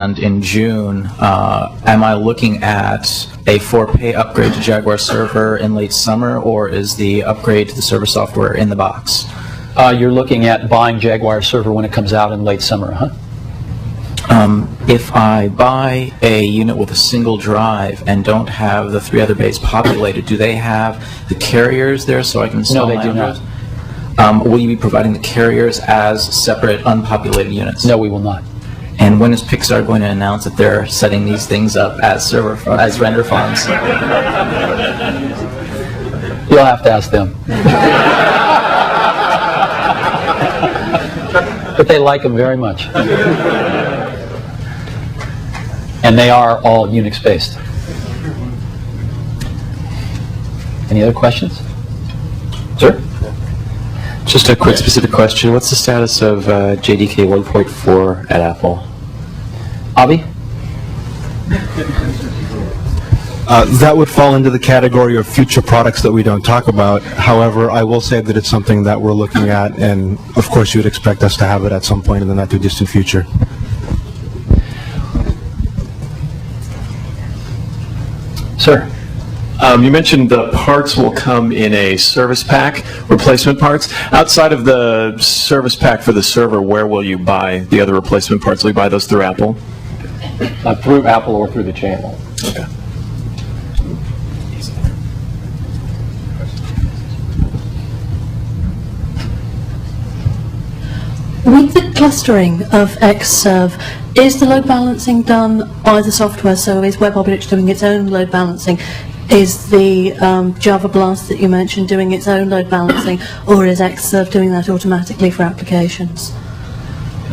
in June, am I looking at a for-pay upgrade to Jaguar server in late summer, or is the upgrade to the server software in the box? You're looking at buying Jaguar server when it comes out in late summer, huh? If I buy a unit with a single drive and don't have the 3 other bays populated, do they have the carriers there so I can install? No, they do not. Will you be providing the carriers as separate unpopulated units? No, we will not. And when is Pixar going to announce that they're setting these things up as as render farms? You'll have to ask them. But they like them very much. And they are all Unix based. Any other questions? Sir? Just a quick specific question. What's the status of JDK 1.4 at Apple? Avi? That would fall into the category of future products that we don't talk about. However, I will say that it's something that we're looking at, and of course you would expect us to have it at some point in the not too distant future. Sir? You mentioned the parts will come in a service pack, replacement parts. Outside of the service pack for the server, where will you buy the other replacement parts? Will you buy those through Apple? Through Apple or through the channel. Okay. With the clustering of Xserve, is the load balancing done by the software? So is WebObjects doing its own load balancing? Is the Java Blast that you mentioned doing its own load balancing, or is Xserve doing that automatically for applications?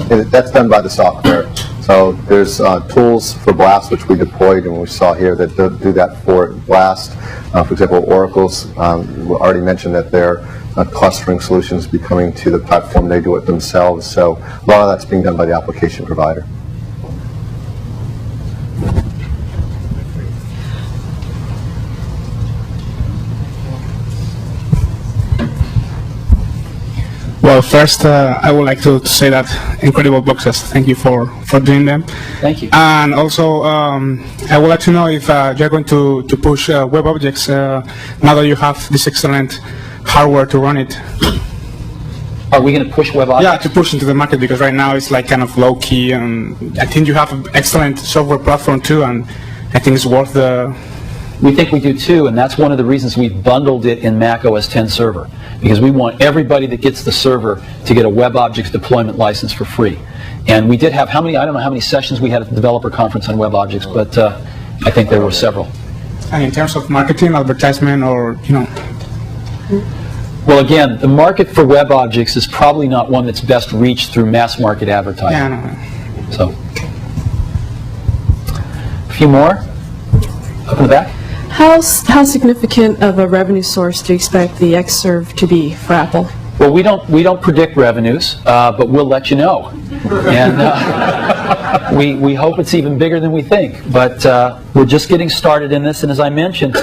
That's done by the software. So there's tools for Blast, which we deployed and we saw here that do that for Blast. For example, Oracle's already mentioned that their clustering solutions be coming to the platform. They do it themselves. So a lot of that's being done by the application provider. Well, first, I would like to say that incredible boxes. Thank you for doing them. Thank you. And also, I would like to know if you're going to push WebObjects now that you have this excellent hardware to run it. Are we going to push WebObjects? Yeah, to push into the market, because right now it's like kind of low key, and I think you have an excellent software platform too, and I think it's worth the... We think we do too, and that's one of the reasons we've bundled it in Mac OS X server, because we want everybody that gets the server to get a WebObjects deployment license for free. And we did have I don't know how many sessions we had at the developer conference on WebObjects, but I think there were several. And in terms of marketing, advertisement, or, you know... Well, again, the market for WebObjects is probably not one that's best reached through mass market advertising. Yeah, no. So, a few more. Up in the back. How significant of a revenue source do you expect the Xserve to be for Apple? Well, we don't predict revenues, but we'll let you know. And we hope it's even bigger than we think. But we're just getting started in this, and as I mentioned,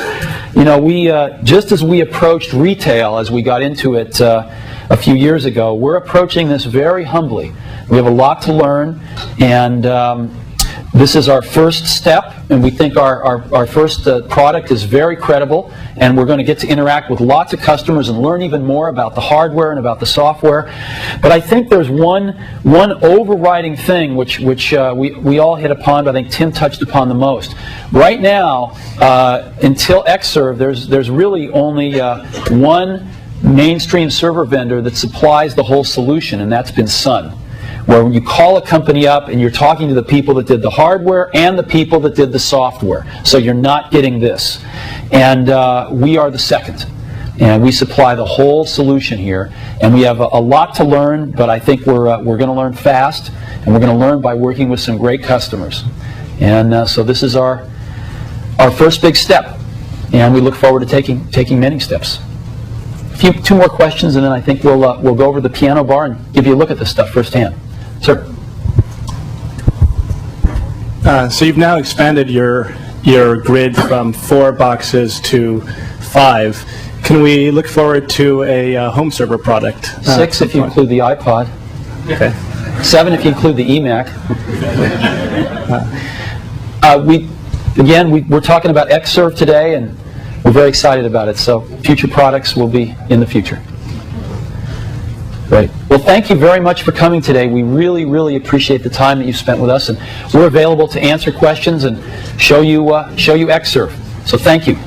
you know, we just as we approached retail as we got into it a few years ago, we're approaching this very humbly. We have a lot to learn, and this is our first step, and we think our first product is very credible, and we're going to get to interact with lots of customers and learn even more about the hardware and about the software. But I think there's one overriding thing which we all hit upon, but I think Tim touched upon the most. Right now, until Xserve, there's really only one mainstream server vendor that supplies the whole solution, and that's been Sun, where you call a company up and you're talking to the people that did the hardware and the people that did the software. So you're not getting this. And we are the second. And we supply the whole solution here. And we have a lot to learn, but I think we're going to learn fast, and we're going to learn by working with some great customers. And so this is our first big step. And we look forward to taking many steps. Two more questions, and then I think we'll go over to the piano bar and give you a look at this stuff firsthand. Sir. So you've now expanded your grid from 4 boxes to 5. Can we look forward to a home server product? 6 if you include the iPod. Okay. 7 if you include the EMAC. We're talking about Xserve today, and we're very excited about it. So future products will be in the future. Great. Well, thank you very much for coming today. We really, really appreciate the time that you spent with us, and we're available to answer questions and show you Xserve. So thank you.